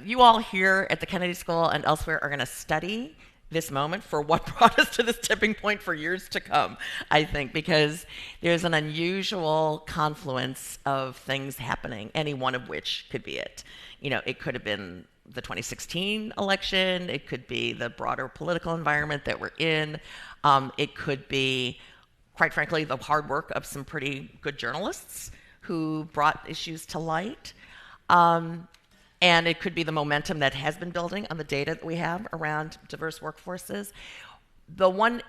you all here at the Kennedy School and elsewhere are going to study this moment for what brought us to this tipping point for years to come, I think, because there's an unusual confluence of things happening, any one of which could be it. You know, it could have been the 2016 election, it could be the broader political environment that we're in, it could be, quite frankly, the hard work of some pretty good journalists who brought issues to light. And it could be the momentum that has been building on the data that we have around diverse workforces. The one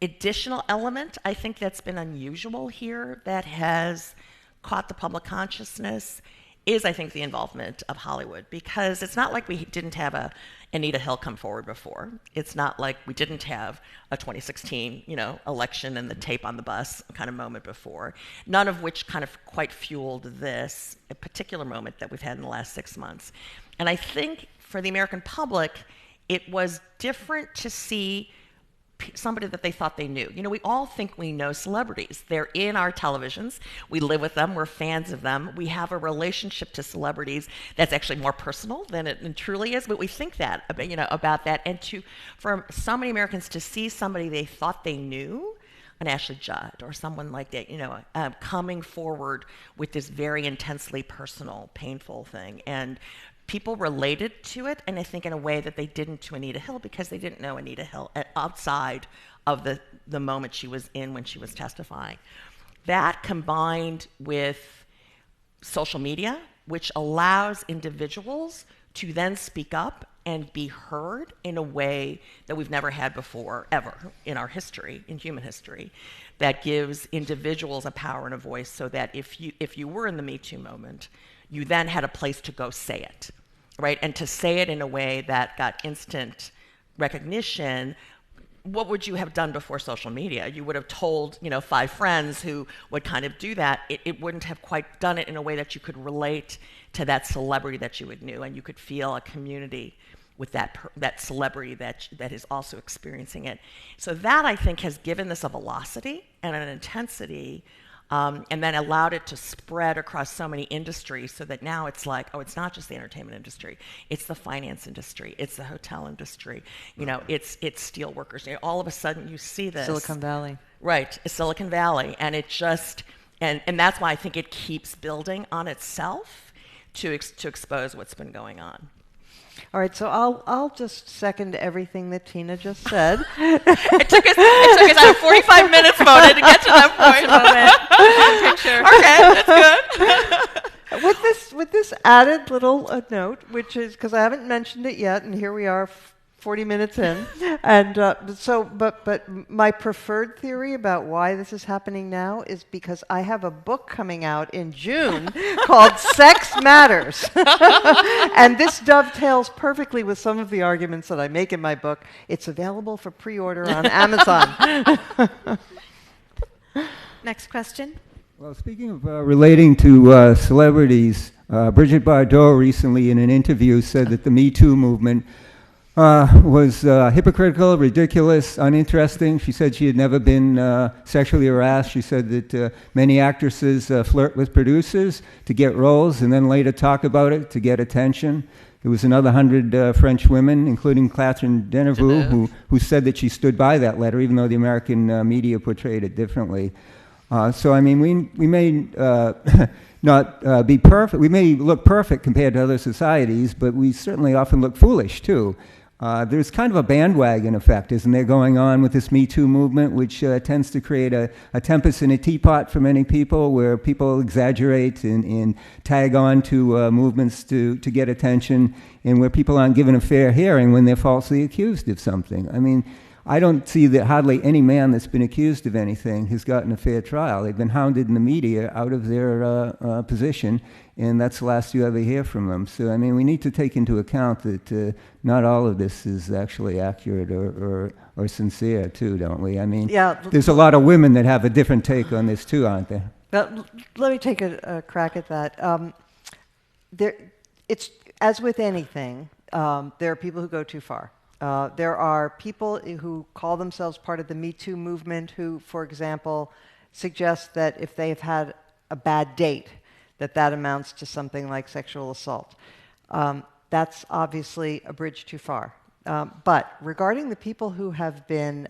additional element I think that's been unusual here that has caught the public consciousness is, I think, the involvement of Hollywood, because it's not like we didn't have a Anita Hill come forward before. It's not like we didn't have a 2016, election and the tape on the bus kind of moment before, none of which kind of quite fueled this a particular moment that we've had in the last 6 months. And I think for the American public, it was different to see somebody that they thought they knew. We all think we know celebrities. They're in our televisions. We live with them. We're fans of them. We have a relationship to celebrities that's actually more personal than it truly is. But we think that, about that. And for so many Americans to see somebody they thought they knew, an Ashley Judd or someone like that, coming forward with this very intensely personal, painful thing. And people related to it, and I think in a way that they didn't to Anita Hill, because they didn't know Anita Hill outside of the moment she was in when she was testifying. That combined with social media, which allows individuals to then speak up and be heard in a way that we've never had before, ever, in our history, in human history, that gives individuals a power and a voice, so that if you were in the Me Too moment, you then had a place to go say it, right? And to say it in a way that got instant recognition. What would you have done before social media? You would have told, 5 friends who would kind of do that. It wouldn't have quite done it in a way that you could relate to that celebrity that you would knew, and you could feel a community with that celebrity that is also experiencing it. So that, I think, has given this a velocity and an intensity, and then allowed it to spread across so many industries, so that now it's like, oh, it's not just the entertainment industry, it's the finance industry, it's the hotel industry, it's steel workers. All of a sudden you see this. Silicon Valley. Right, it's Silicon Valley, and it just, and that's why I think it keeps building on itself to expose what's been going on. All right, so I'll just second everything that Tina just said. It took us out of 45 minutes, Mona, to get to that point. Picture. Okay, that's good. With this added little note, which is, because I haven't mentioned it yet, and here we are 40 minutes in, and but my preferred theory about why this is happening now is because I have a book coming out in June called Sex Matters, and this dovetails perfectly with some of the arguments that I make in my book. It's available for pre-order on Amazon. Next question. Well, speaking of relating to celebrities, Brigitte Bardot recently in an interview said that the Me Too movement was hypocritical, ridiculous, uninteresting. She said she had never been sexually harassed. She said that many actresses flirt with producers to get roles and then later talk about it to get attention. There was another 100 French women, including Catherine Deneuve, who said that she stood by that letter, even though the American media portrayed it differently. So, I mean, we may not be perfect. We may look perfect compared to other societies, but we certainly often look foolish, too. There's kind of a bandwagon effect, isn't there, going on with this Me Too movement, which tends to create a tempest in a teapot for many people, where people exaggerate and tag on to movements to get attention, and where people aren't given a fair hearing when they're falsely accused of something. I mean, I don't see that hardly any man that's been accused of anything has gotten a fair trial. They've been hounded in the media out of their position, and that's the last you ever hear from them. So, I mean, we need to take into account that not all of this is actually accurate or sincere, too, don't we? I mean, there's a lot of women that have a different take on this, too, aren't there? Let me take a crack at that. It's as with anything, there are people who go too far. There are people who call themselves part of the Me Too movement who, for example, suggest that if they've had a bad date, that amounts to something like sexual assault. That's obviously a bridge too far. But regarding the people who have been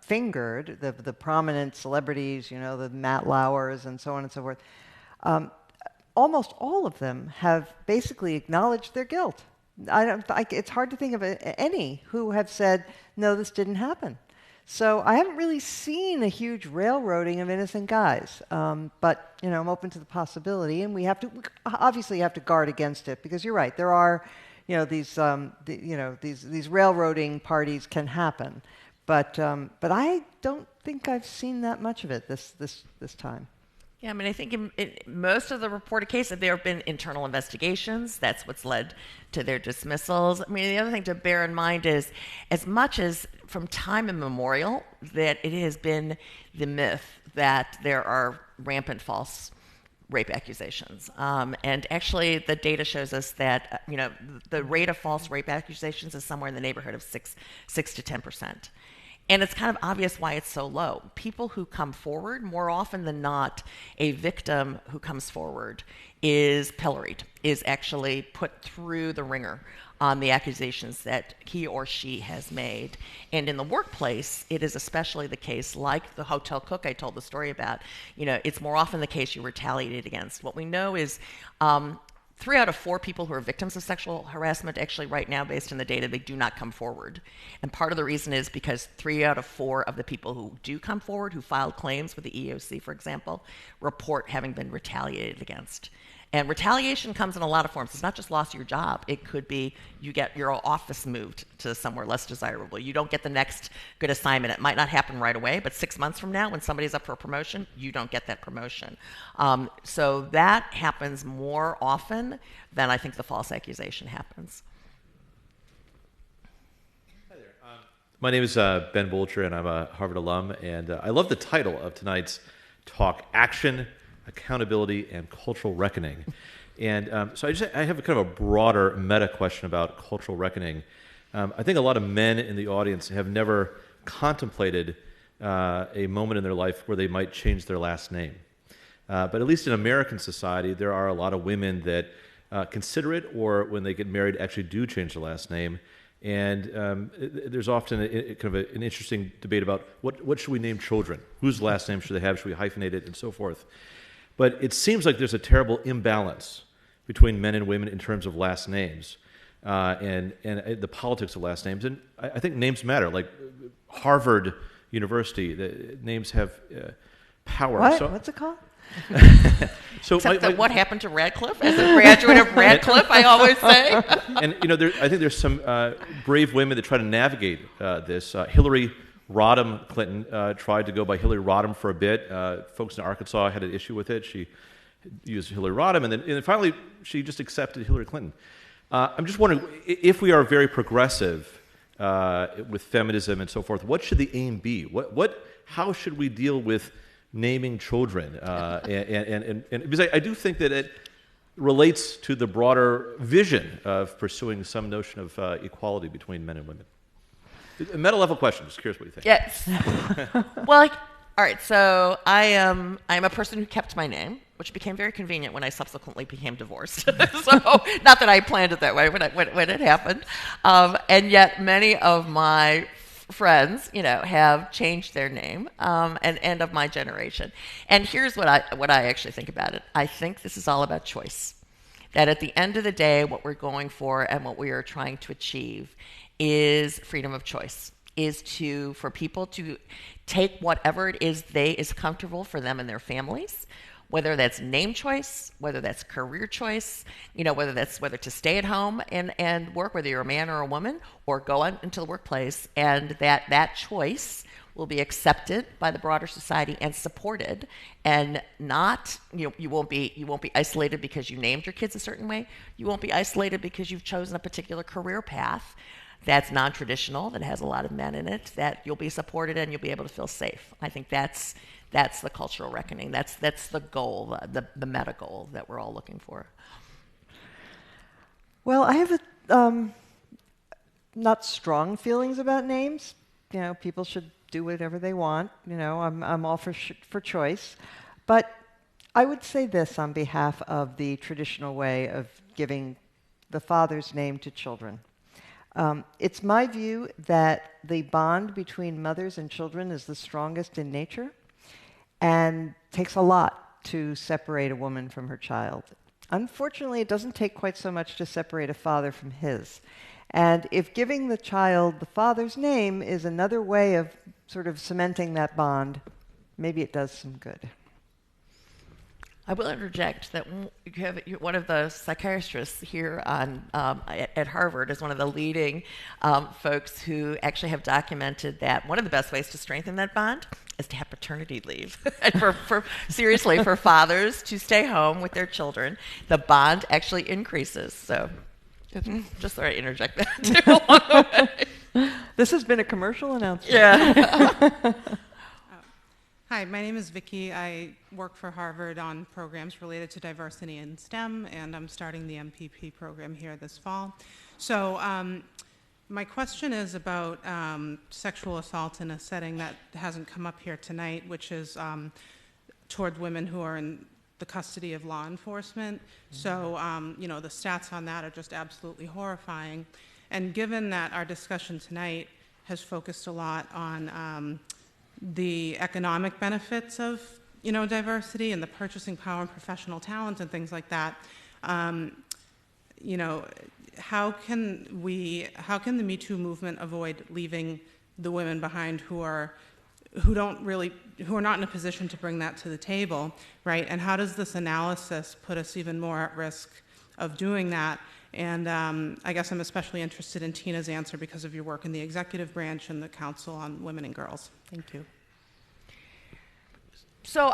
fingered, the prominent celebrities, the Matt Lauers and so on and so forth, almost all of them have basically acknowledged their guilt. It's hard to think of any who have said, no, this didn't happen. So I haven't really seen a huge railroading of innocent guys. But, I'm open to the possibility, and we obviously have to guard against it, because you're right, there are, these railroading parties can happen. But I don't think I've seen that much of it this time. Yeah, I mean, I think in most of the reported cases, there have been internal investigations. That's what's led to their dismissals. I mean, the other thing to bear in mind is, as much as from time immemorial, that it has been the myth that there are rampant false rape accusations. And actually, the data shows us that, the rate of false rape accusations is somewhere in the neighborhood of 6 to 10%. And it's kind of obvious why it's so low. People who come forward, more often than not, a victim who comes forward is pilloried, is actually put through the ringer on the accusations that he or she has made. And in the workplace, it is especially the case, like the hotel cook I told the story about, it's more often the case you're retaliated against. What we know is 3 out of 4 people who are victims of sexual harassment, actually right now, based on the data, they do not come forward. And part of the reason is because 3 out of 4 of the people who do come forward, who filed claims with the EEOC, for example, report having been retaliated against. And retaliation comes in a lot of forms. It's not just loss of your job. It could be you get your office moved to somewhere less desirable. You don't get the next good assignment. It might not happen right away, but 6 months from now, when somebody's up for a promotion, you don't get that promotion. So that happens more often than I think the false accusation happens. Hi there. My name is Ben Bolcher, and I'm a Harvard alum, and I love the title of tonight's talk, Action, Accountability, and Cultural Reckoning. And so I have a kind of a broader meta question about cultural reckoning. I think a lot of men in the audience have never contemplated a moment in their life where they might change their last name. But at least in American society, there are a lot of women that consider it, or when they get married, actually do change their last name. And there's often an interesting debate about what should we name children? Whose last name should they have? Should we hyphenate it? And so forth. But it seems like there's a terrible imbalance between men and women in terms of last names and the politics of last names. And I think names matter. Like Harvard University, the names have power. What? So, What's it called? so what happened to Radcliffe? As a graduate of Radcliffe, I always say. And I think there's some brave women that try to navigate this. Hillary Rodham Clinton tried to go by Hillary Rodham for a bit. Folks in Arkansas had an issue with it. She used Hillary Rodham, and then finally she just accepted Hillary Clinton. I'm just wondering, if we are very progressive with feminism and so forth, what should the aim be? How should we deal with naming children? And because I do think that it relates to the broader vision of pursuing some notion of equality between men and women. A meta-level question. Just curious what you think. Yes. Well, all right. So I'm a person who kept my name, which became very convenient when I subsequently became divorced. So not that I planned it that way when it happened, and yet many of my friends, have changed their name, and of my generation. And here's what I actually think about it. I think this is all about choice. That at the end of the day, what we're going for and what we are trying to achieve is freedom of choice, for people to take whatever it is comfortable for them and their families, whether that's name choice, whether that's career choice, whether to stay at home and work, whether you're a man or a woman, or go out into the workplace, and that choice will be accepted by the broader society and supported, and not, you won't be isolated because you named your kids a certain way. You won't be isolated because you've chosen a particular career path that's non-traditional, that has a lot of men in it, that you'll be supported and you'll be able to feel safe. I think that's the cultural reckoning. That's the goal, the meta goal that we're all looking for. Well, I have not strong feelings about names. People should do whatever they want. I'm all for choice. But I would say this on behalf of the traditional way of giving the father's name to children. It's my view that the bond between mothers and children is the strongest in nature, and takes a lot to separate a woman from her child. Unfortunately, it doesn't take quite so much to separate a father from his. And if giving the child the father's name is another way of sort of cementing that bond, maybe it does some good. I will interject that you have one of the psychiatrists here at Harvard is one of the leading folks who actually have documented that one of the best ways to strengthen that bond is to have paternity leave. And seriously, for fathers to stay home with their children, the bond actually increases. So just thought I'd interject that too. This has been a commercial announcement. Yeah. Hi, my name is Vicki. I work for Harvard on programs related to diversity in STEM, and I'm starting the MPP program here this fall. So my question is about sexual assault in a setting that hasn't come up here tonight, which is toward women who are in the custody of law enforcement. So, the stats on that are just absolutely horrifying. And given that our discussion tonight has focused a lot on the economic benefits of diversity and the purchasing power and professional talent and things like that, how can the Me Too movement avoid leaving the women behind who who are not in a position to bring that to the table, right? And how does this analysis put us even more at risk of doing that? And I guess I'm especially interested in Tina's answer because of your work in the executive branch and the Council on Women and Girls. Thank you. So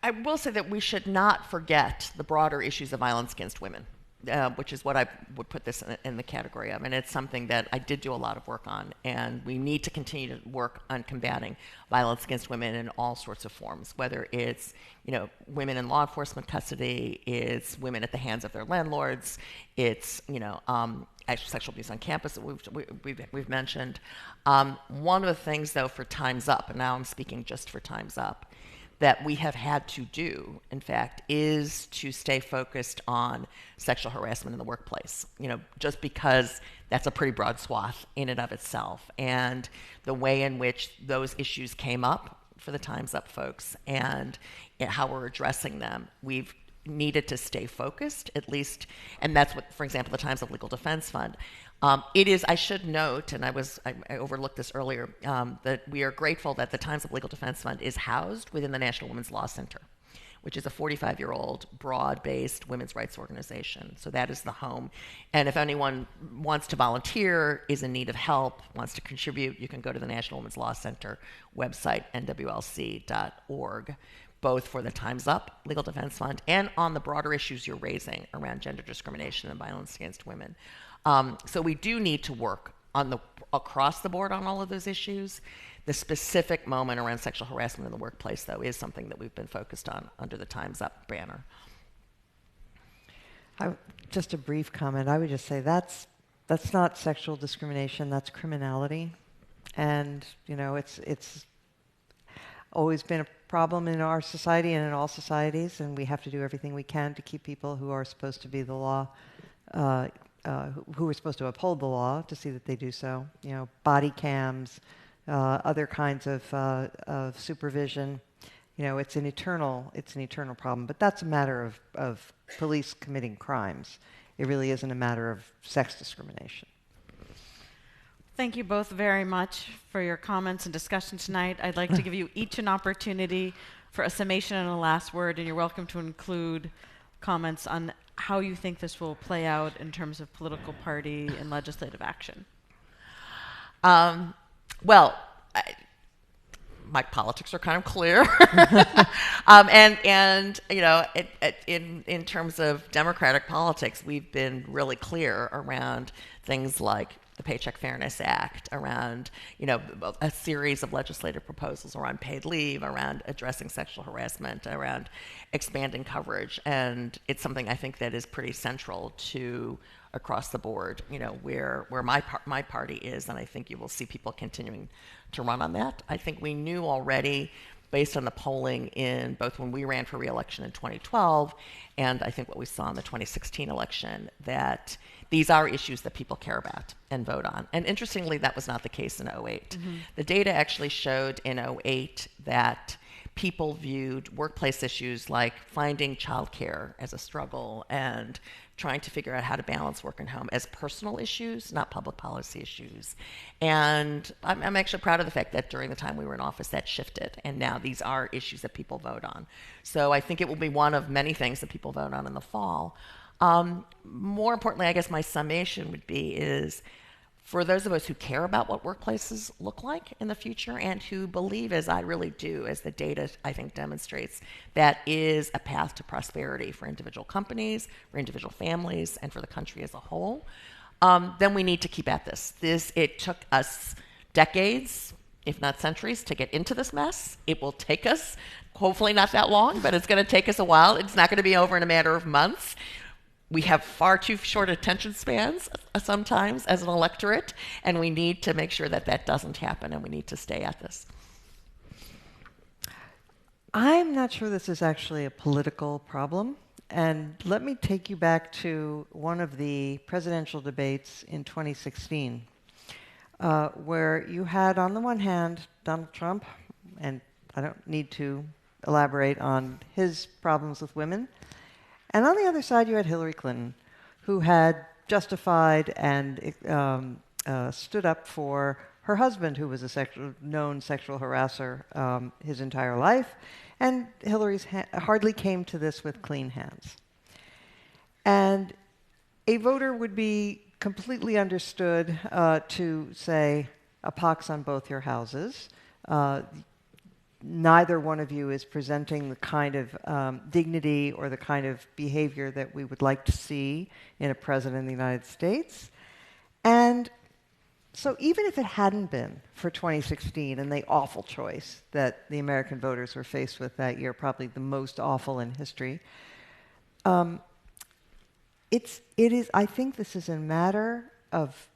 I will say that we should not forget the broader issues of violence against women, which is what I would put this in the category of. And it's something that I did do a lot of work on. And we need to continue to work on combating violence against women in all sorts of forms, whether it's women in law enforcement custody, it's women at the hands of their landlords, it's sexual abuse on campus that we've mentioned. One of the things, though, for Time's Up, and now I'm speaking just for Time's Up, that we have had to do, in fact, is to stay focused on sexual harassment in the workplace. Just because that's a pretty broad swath in and of itself, and the way in which those issues came up for the Time's Up folks and how we're addressing them, we've needed to stay focused, at least, and that's what, for example, the Times Up Legal Defense Fund. It is, I should note, and I overlooked this earlier, that we are grateful that the Times Up Legal Defense Fund is housed within the National Women's Law Center, which is a 45-year-old, broad-based women's rights organization. So that is the home. And if anyone wants to volunteer, is in need of help, wants to contribute, you can go to the National Women's Law Center website, nwlc.org, both for the Time's Up Legal Defense Fund and on the broader issues you're raising around gender discrimination and violence against women. So we do need to work across the board on all of those issues. The specific moment around sexual harassment in the workplace, though, is something that we've been focused on under the Time's Up banner. Just a brief comment. I would just say that's not sexual discrimination. That's criminality, and it's always been a problem in our society and in all societies, and we have to do everything we can to keep people who are supposed to be the law. Who are supposed to uphold the law to see that they do so. Body cams, other kinds of supervision. It's an eternal problem. But that's a matter of police committing crimes. It really isn't a matter of sex discrimination. Thank you both very much for your comments and discussion tonight. I'd like to give you each an opportunity for a summation and a last word, and you're welcome to include comments on how you think this will play out in terms of political party and legislative action. My politics are kind of clear, in terms of democratic politics, we've been really clear around things like the Paycheck Fairness Act, around a series of legislative proposals around paid leave, around addressing sexual harassment, around expanding coverage, and it's something I think that is pretty central to across the board, where my party is, and I think you will see people continuing to run on that. I think we knew already, based on the polling in both when we ran for re-election in 2012 and I think what we saw in the 2016 election, that these are issues that people care about and vote on. And interestingly, that was not the case in 2008. Mm-hmm. The data actually showed in 2008 that people viewed workplace issues like finding childcare as a struggle and trying to figure out how to balance work and home as personal issues, not public policy issues. And I'm actually proud of the fact that during the time we were in office, that shifted. And now these are issues that people vote on. So I think it will be one of many things that people vote on in the fall. More importantly, I guess my summation would be is for those of us who care about what workplaces look like in the future and who believe, as I really do, as the data I think demonstrates, that is a path to prosperity for individual companies, for individual families, and for the country as a whole, then we need to keep at this. It took us decades, if not centuries, to get into this mess. It will take us, hopefully not that long, but it's going to take us a while. It's not going to be over in a matter of months. We have far too short attention spans sometimes as an electorate, and we need to make sure that that doesn't happen, and we need to stay at this. I'm not sure this is actually a political problem, and let me take you back to one of the presidential debates in 2016, where you had, on the one hand, Donald Trump, and I don't need to elaborate on his problems with women, and on the other side, you had Hillary Clinton, who had justified and stood up for her husband, who was a known sexual harasser his entire life. And Hillary's hardly came to this with clean hands. And a voter would be completely understood to say, a pox on both your houses. Neither one of you is presenting the kind of dignity or the kind of behavior that we would like to see in a president of the United States. And so even if it hadn't been for 2016 and the awful choice that the American voters were faced with that year, probably the most awful in history, I think this is a matter of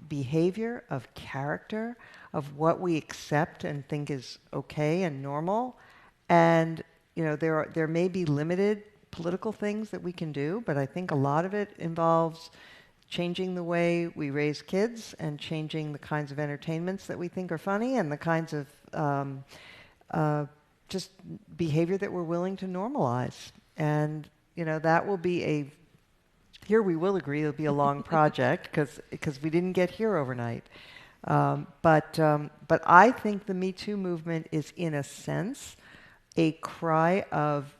behavior, of character, of what we accept and think is okay and normal. And there may be limited political things that we can do, but I think a lot of it involves changing the way we raise kids and changing the kinds of entertainments that we think are funny and the kinds of just behavior that we're willing to normalize. And that will be here we will agree it'll be a long project because we didn't get here overnight. But I think the Me Too movement is, in a sense, a cry of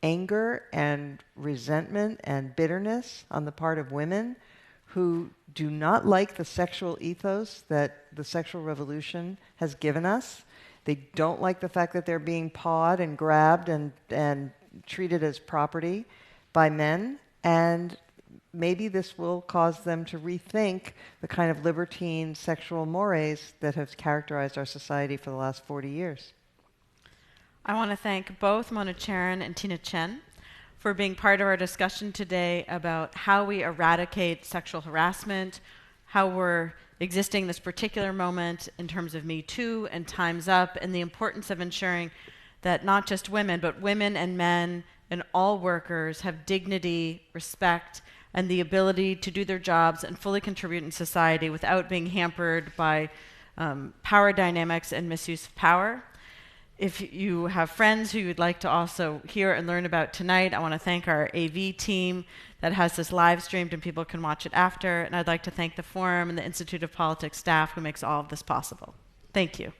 anger and resentment and bitterness on the part of women who do not like the sexual ethos that the sexual revolution has given us. They don't like the fact that they're being pawed and grabbed and treated as property by men. And maybe this will cause them to rethink the kind of libertine sexual mores that have characterized our society for the last 40 years. I want to thank both Mona Charen and Tina Tchen for being part of our discussion today about how we eradicate sexual harassment, how we're existing this particular moment in terms of Me Too and Time's Up, and the importance of ensuring that not just women, but women and men and all workers have dignity, respect, and the ability to do their jobs and fully contribute in society without being hampered by power dynamics and misuse of power. If you have friends who you'd like to also hear and learn about tonight, I want to thank our AV team that has this live streamed and people can watch it after. And I'd like to thank the Forum and the Institute of Politics staff who makes all of this possible. Thank you.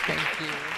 Thank you.